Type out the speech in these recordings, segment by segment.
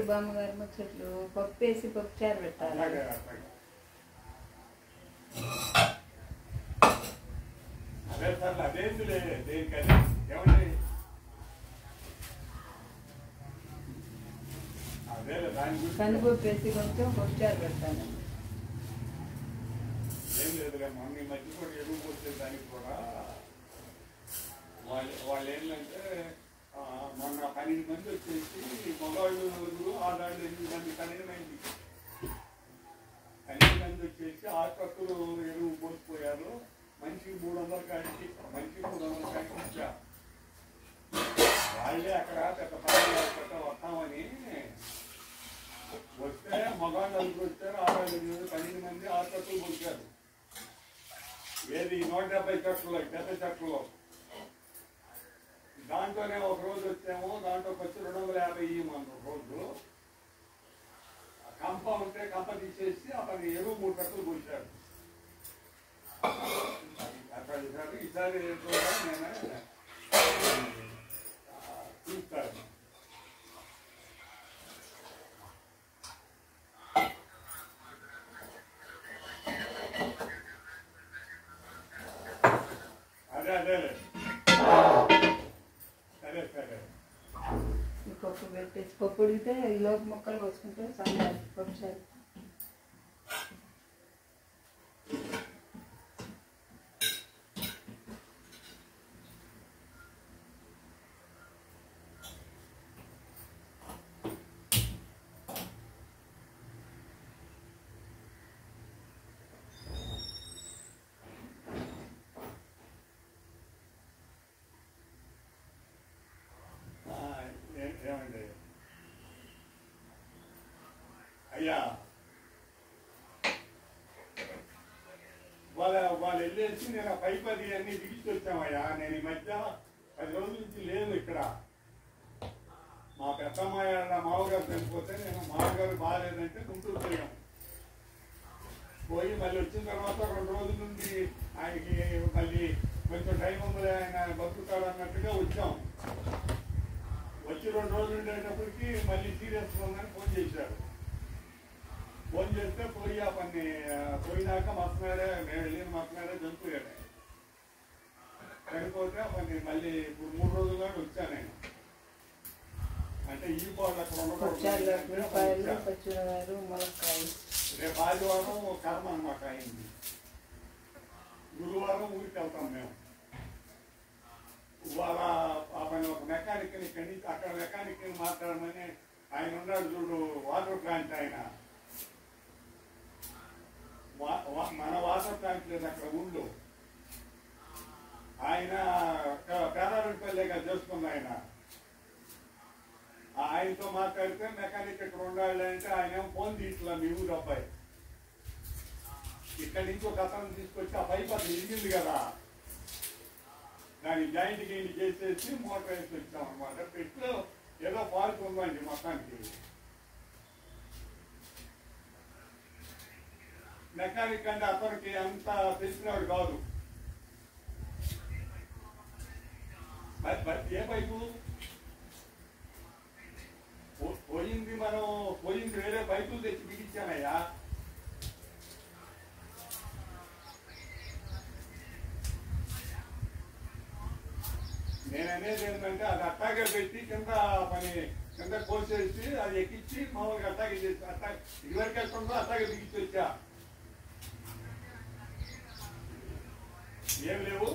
బామ్మగారు ముచ్చట్లు పప్పు వేసి పప్పు చారు పెట్టాలి. కందిపప్పు వేసి కొంచెం పప్పు చారు పెట్టాలి. ఏం లేదులే మొన్న ఈ మధ్య కూడా ఎరువు పోసే దానికి కూడా వాళ్ళు ఏంటంటే మొన్న 12 మంది వచ్చేసి మగవాళ్ళు ఆడాళ్ళు 8 మంది 12 మంది వచ్చేసి 6 ట్రక్కులు ఎరువు పోసిపోయారు. మనిషికి 300 కాడికి ఇచ్చా. వాళ్ళే అక్కడ పెద్ద పని వస్తామని వస్తే మగవాళ్ళు నలుగురు వచ్చారు, ఆడవాళ్ళు 12 మంది 6 ట్రక్కులు పోసారు. ఏది 170 ట్రక్కులు పెద్ద ట్రక్కులో. దాంట్లోనే ఒక రోజు వచ్చాము, దాంట్లోకి వచ్చి 250 ఇవ్వమన్నారు రోజు. కంప ఉంటే కంప తీసేసి అతను ఎరువు 3 ట్రక్కులు పోసాడు. అక్కడ ఈసారి నేనే చూస్తాను. అదేలే సరే పప్పు పెట్టేసి పప్పు ఉడికితే లోపు ముక్కలు కోసుకుంటే సన్నగా పప్పు చారు. ఏమండి అయ్యా, వాళ్ళు వెళ్ళేసి నేను 10 అన్ని దిగిచ్చి వచ్చామయ్యా. నేను ఈ మధ్య 10 రోజుల నుంచి లేను ఇక్కడ. మా పెద్దమ్మాయి మామగారు చనిపోతే నేను మామగారు బాగాలేదంటే గుంటూరు పోయాం. పోయి మళ్ళీ వచ్చిన తర్వాత 2 రోజుల నుండి ఆయనకి మళ్ళీ కొంచెం టైం ఉంది, ఆయన బతుకుతాడు అన్నట్టుగా వచ్చాం. వచ్చి 2 రోజులు ఉండేటప్పటికి మళ్ళీ సీరియస్గా ఉందని ఫోన్ చేశారు. ఫోన్ చేస్తే పోయి ఆ పని పోయినాక మస్తున్నాడే, మేము వెళ్ళిన మస్తున్నాడే చనిపోయాడు. చనిపోతే ఆ పని మళ్ళీ ఇప్పుడు 3 రోజులు నాడు వచ్చాను నేను. అంటే ఈ పాటలు అక్కడ ఉండకూడదు. రేపు ఆదివారం కర్మ అన్నమాట అయింది. గురువారం ఊరికి వెళ్తాం మేము. వాళ్ళ ఆ పని ఒక మెకానిక్ ఇక్కడి నుంచి అక్కడ మెకానిక్ మాట్లాడమని ఆయన ఉన్నాడు చూడు, వాటర్ ప్లాంట్ ఆయన. మన వాటర్ ప్లాంట్ లేదు అక్కడ ఊళ్ళో. ఆయన పేరారెడ్డిపల్లిగా చేసుకుంది ఆయన. ఆయనతో మాట్లాడితే మెకానిక్ ఇక్కడ ఉండాలి అంటే ఆయన ఫోన్ తీసుకోలే. మీ ఊరు అబ్బాయి ఇక్కడి నుంచి ఒక అతను తీసుకొచ్చి ఆ పైప్ అతను ఇరిగింది కదా, దాన్ని జాయింట్ గెయింట్ చేసేసి మోటార్ వేసి వచ్చాం అనమాట. పెట్లో ఏదో ఫాల్ట్ ఉందండి మొత్తానికి. మెకానిక్ అంటే అతనికి అంత తెలిసినవాడు కాదు. ఏ పైపు పోయింది, మనం పోయింది వేరే పైపులు తెచ్చి బిగించానయ్యా. నేననేది ఏంటంటే అది అట్టాగే పెట్టి కింద కోసేసి అది ఎక్కించి మామూలుగా అట్టాగే చేసి ఇదివరకు ఎక్కడుందో అట్టాగే బిగించి వచ్చా. ఏం లేవు.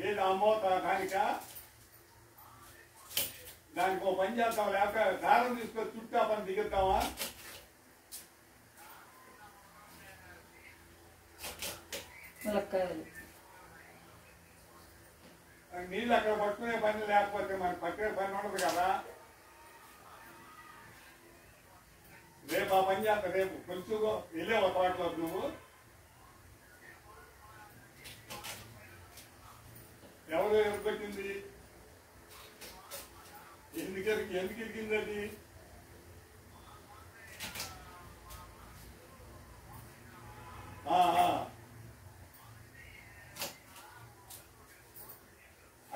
ఏది అమ్మో దానికి ఓ పని చేస్తాం, లేకపోతే దారం తీసుకొని చుట్టూ ఆ పని దిగుతామా? నీళ్ళు అక్కడ పట్టుకునే పని లేకపోతే మనకి పట్టే పని ఉండదు కదా. రేపు ఆ పని చేస్తా. రేపు కొంచెం వెళ్ళే ఒక వాటిలో నువ్వు ఎవరు ఎరుకొచ్చింది, ఎందుకు ఇరిగింది అది?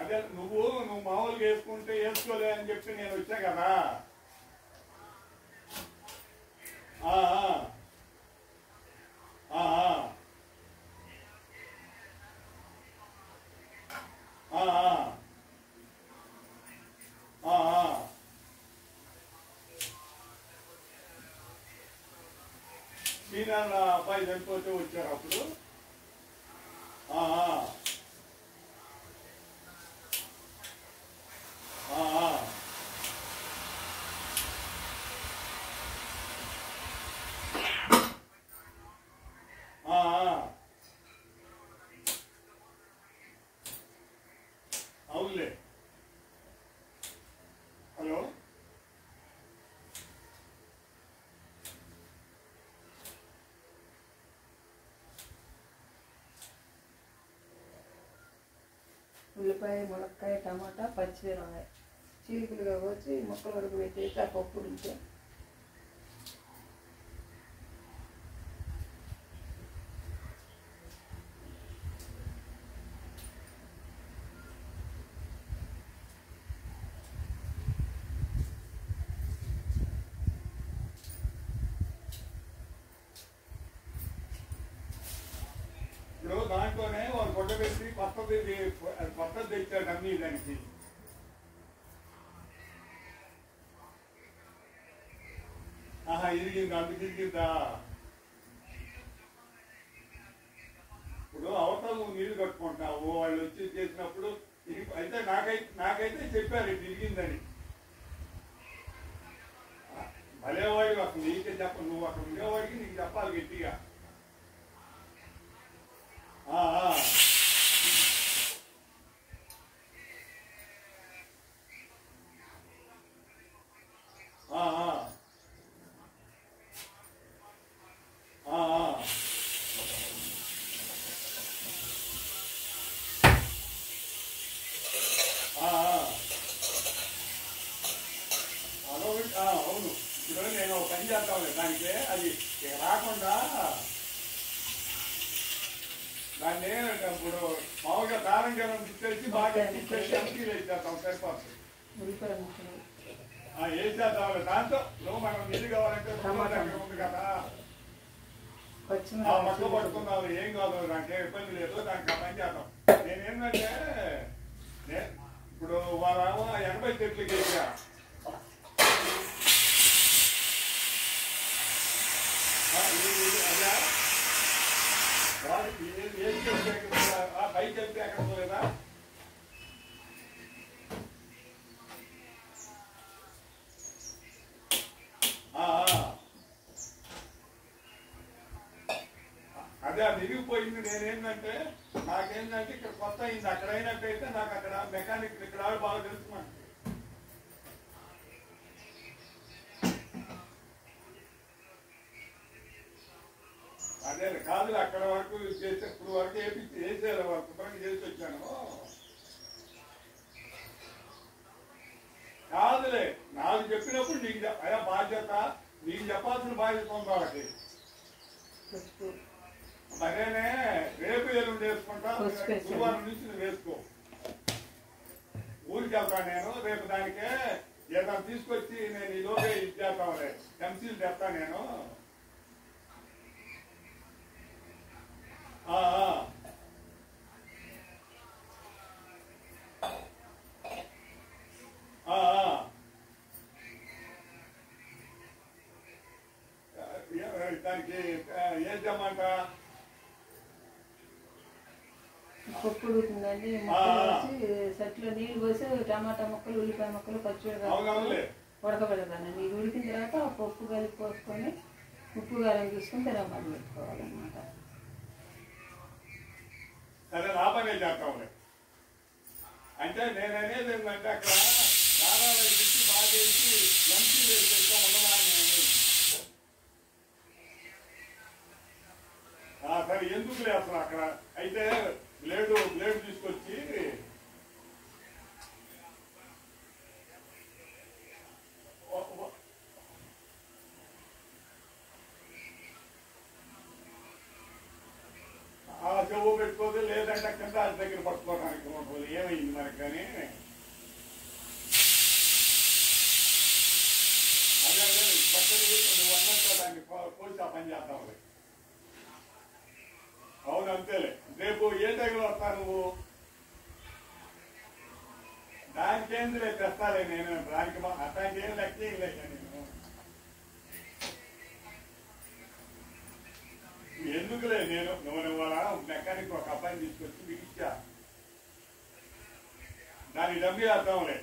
అదే నువ్వు మామూలుగా వేసుకుంటే వేసుకోలే అని చెప్పి నేను వచ్చా కదా. ఆ ఆ ఆ శ్రీనారాయణ అబ్బాయి చనిపోతే వచ్చారు అప్పుడు. అవునులే. హలో ఉల్లిపాయ, మునక్కాయ, టమాటా, పచ్చిమిరపకాయ చీలికలుగా వచ్చి ముక్కలు వరకు పెట్టేసి ఆ పప్పు ఉంటే ఇప్పుడు దాంట్లోనే వాళ్ళు గొడ్డ పెట్టి కొత్తది తెచ్చాడు అన్ని దానికి. ఇరిగింది, అందుకు ఇరిగిందా? ఇప్పుడు అవతల నువ్వు నీళ్లు కట్టుకుంటున్నావు, వాళ్ళు వచ్చి చేసినప్పుడు అయితే నాకైతే చెప్పారు ఇది ఇరిగిందని. భలేవాడివి అసలు, నీకే చెప్ప, నువ్వు అక్కడ ఉండేవాడికి నీకు చెప్పాలి గట్టిగా. అవును. ఇప్పుడు నేను పని చేస్తాను దానికి, అది రాకుండా దాన్ని ఇప్పుడు మామూలుగా దారం జనం తిప్పేసి బాగా తిప్పేసి ఎంపీలు వేసేస్తాం, సరిపోతుంది. వేసేద్దాం దాంతో మనం నీళ్ళు కావాలంటే ఉంది కదా, మక్క పట్టుకున్నావు, ఏం కాదు, నాకేం ఇబ్బంది లేదు, దానికి ఆ పని చేద్దాం. నేనేంటంటే ఇప్పుడు వాళ్ళ 80 చెట్లు గేసా, అయ్యా ఏం చెప్తే పైకి వెళ్తే ఎక్కడ పోలేదా? అదే అది విరిగిపోయింది. నేనేంటంటే నాకేంటంటే ఇక్కడ కొత్త అయింది, అక్కడ అయినట్టయితే నాకు అక్కడ మెకానిక్ ఇక్కడ బాగా తెలుసు మనకి. అదే కాదు, అక్కడ వరకు చేసే ఇప్పుడు వరకు వేసేది వరకు శుభ్రంగా చేసి వచ్చాను. కాదులే, నాకు చెప్పినప్పుడు నీకు అయ్యా బాధ్యత, నీకు చెప్పాల్సిన బాధ్యత ఉంది వాళ్ళకి. మరేనే రేపు ఎల్లుండి వేసుకుంటా, గురువారం నుంచి నువ్వు వేసుకో. ఊరికి వెళ్తాను నేను రేపు, దానికే ఏదైనా తీసుకొచ్చి నేను ఈలోగా ఇది చేస్తానులే, ఎంసీలు చెప్తా నేను. దానికి ఏం చెమ్మంట? పప్పు ఉడుకుతుందండి, ముక్కలు వేసి సెట్లో నీళ్ళు పోసి టమాటా ముక్కలు, ఉల్లిపాయ ముక్కలు, పచ్చిమిరపకాయలు ఉడకబెడతాను. నీళ్ళు ఉడికిన తర్వాత ఆ పప్పు కలిపి పోసుకొని ఉప్పు కారం తీసుకొని తిరగమాలు పెట్టుకోవాలన్నమాట. సరే లాభానే చేస్తాంలే. అంటే నేననేది ఏంటంటే అక్కడ దారాలు పెట్టి బాగా వేసి ఎంపీ వేసి పెడతా ఉండదా నేను. సరే ఎందుకు లేదు అక్కడ అయితే బ్లేడ్ తీసుకొచ్చి చెవు పెట్టుకోదు, లేదంటే కింద దగ్గర పట్టుకోవడానికి ఏమైంది మనకి? అందుకని అదే పక్కన నువ్వు అన్నట్టు దాన్ని పోల్చి ఆ పని చేద్దాం. అవును అంతేలే. రేపు ఏ దగ్గర వస్తా నువ్వు? దానికేందులే తెస్తాలే నేను. దానికి అట్లాంటి ఏం లెక్క చేయలేక నేను. ఎందుకులే నేను నువ్వు మెకానిక్ ఒక అబ్బాయిని తీసుకొచ్చి మీకు ఇచ్చా. దానికి డబ్బు వేద్దాంలే.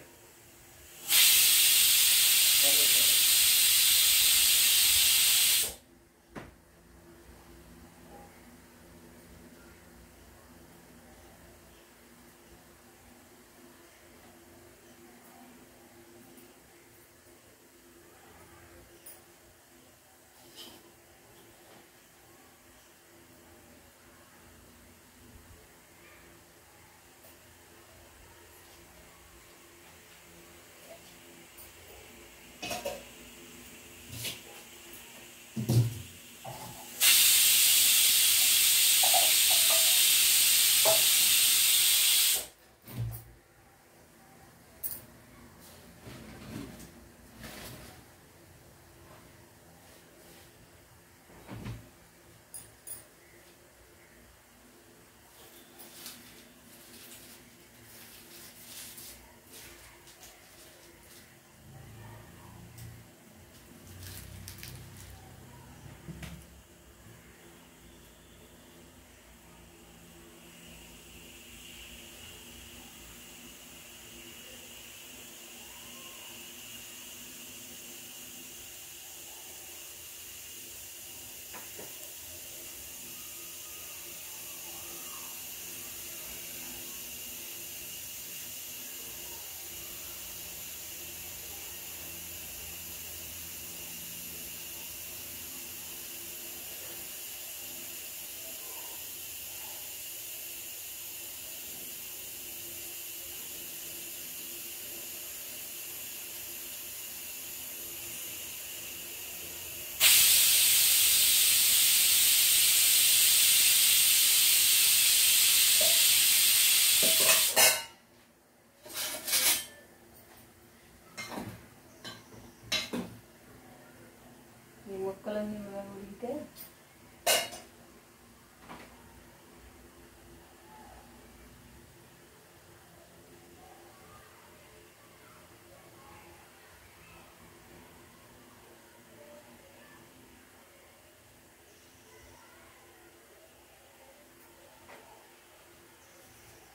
ఈ ముక్కలన్నీ ఉడికితే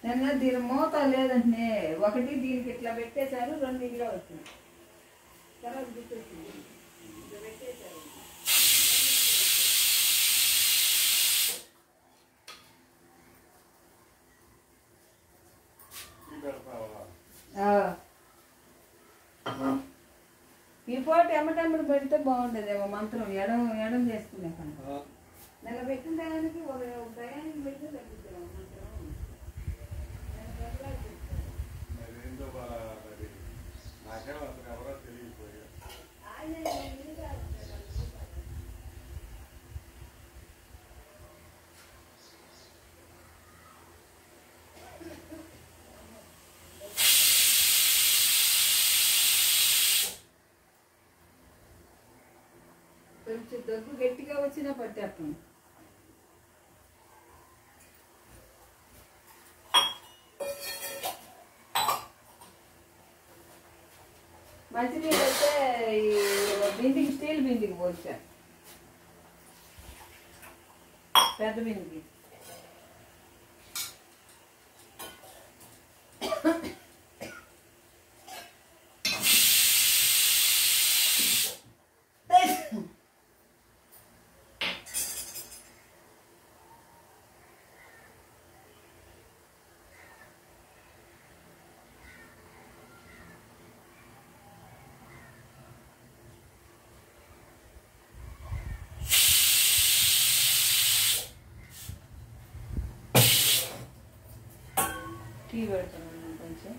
నిన్న దీని మూత లేదంటే ఒకటి దీనికి ఇట్లా పెట్టేశారు, రెండు ఇంట్లో వచ్చింది. తర్వాత గుర్తొచ్చింది ఇట్లా పెట్టేశారు. ఈ పూట ఎమ్మటెమ్మటి పెడితే బాగుండేదేమో. మంత్రం ఎడం ఎడం చేసుకునే కన్నా నెల పెట్టిన దానికి ఒక దయానికి పెడితే తగ్గుతాం మంత్రం. నాకేమో అసలు ఎవరో తెలియకపోయారు. కొంచెం దగ్గు గట్టిగా వచ్చినా పట్టేస్తాం. మంచినీళ్ళు అయితే ఈ బిందికి స్టీల్ బిందికి పోసా, పెద్ద బిందికి. టీ పెడుతున్నాను కొంచెం.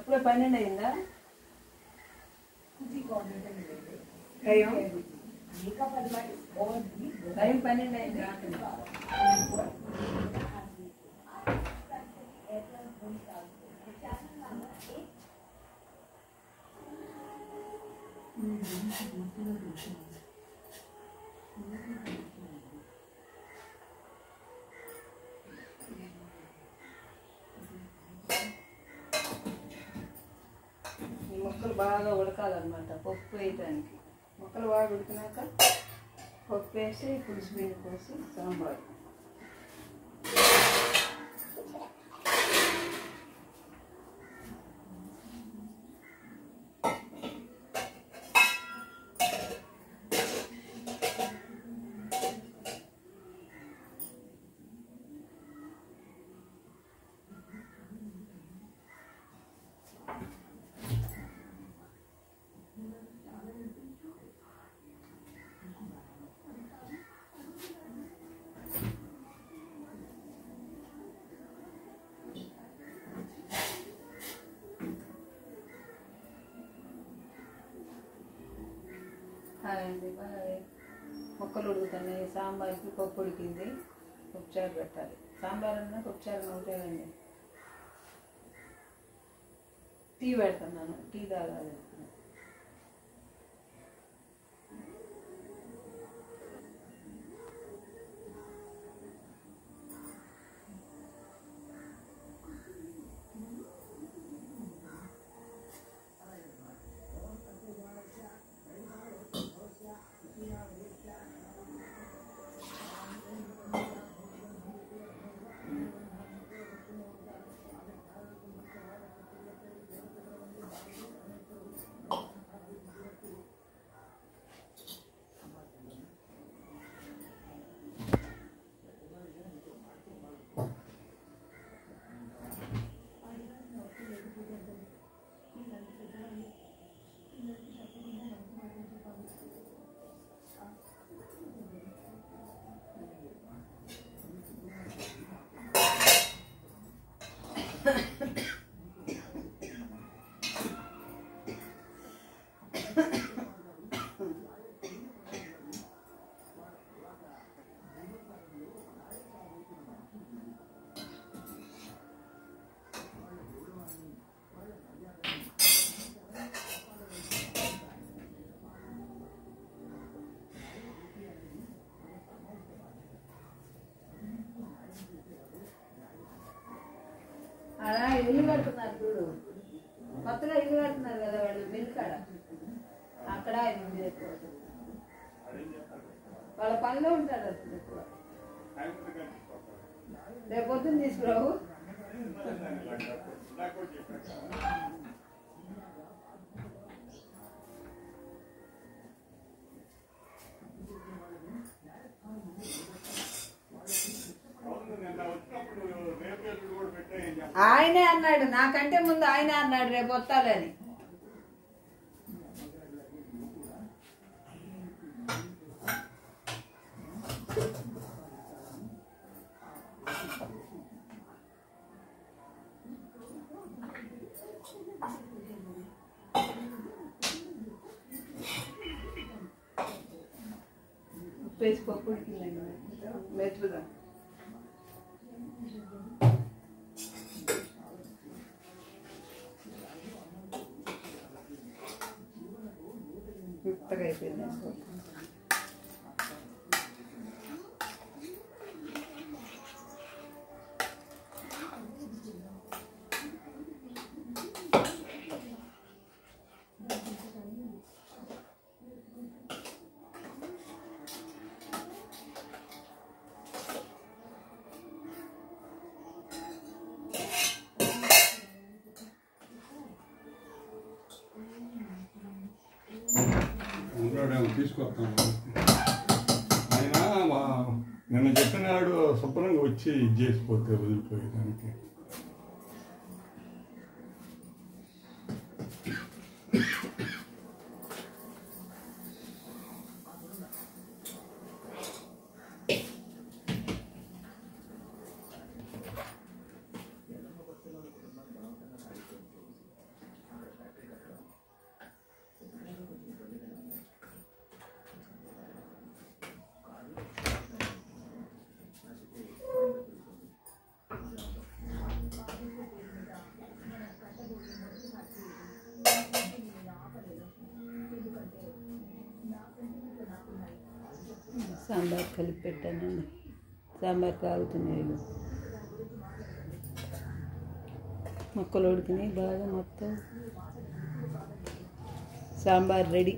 అప్పుడే 12 అయిందా టైం 12 అయింది ఈ ముక్కలు బాగా ఉడకాలన్నమాట పప్పు వేయటానికి ముక్కలు బాగా ఉడికినాక పప్పు వేసి పులుసు బియ్యం పోసి సాంబార్ అండి బాగా ముక్కలు ఉడుకుతున్నాయి సాంబార్కి పప్పు ఉడికింది పప్పుచారు పెట్టాలి సాంబార్ అన్నా పప్పుచారు ఒకటేనండి టీ పెడుతున్నాను టీ తాగాలి అలా ఇల్లు కడుతున్నారు చూడు కొత్తగా ఇల్లు కడుతున్నారు కదా వాళ్ళు మిల్కాడ అక్కడ ఇది ఎక్కువ వాళ్ళ పనిలో ఉంటారు అసలు ఎక్కువ రేపు పొద్దున్న తీసుకురావు ఆయనే అన్నాడు నాకంటే ముందు ఆయనే అన్నాడు రేపు వస్తాలని ఉప్పేసి పప్పు ఉడికిందండి మెతుకుదా మెత్తగా అయిపోయింది తీసుకొస్తాను ఆయన నిన్న చెప్పినాడు శుభ్రంగా వచ్చి ఇది చేసిపోతే వదిలిపోయేదానికి సాంబార్ కలిపి పెట్టానండి. సాంబార్ కాగుతున్నాయి, ముక్కలు ఉడికినాయి బాగా. మొత్తం సాంబార్ రెడీ.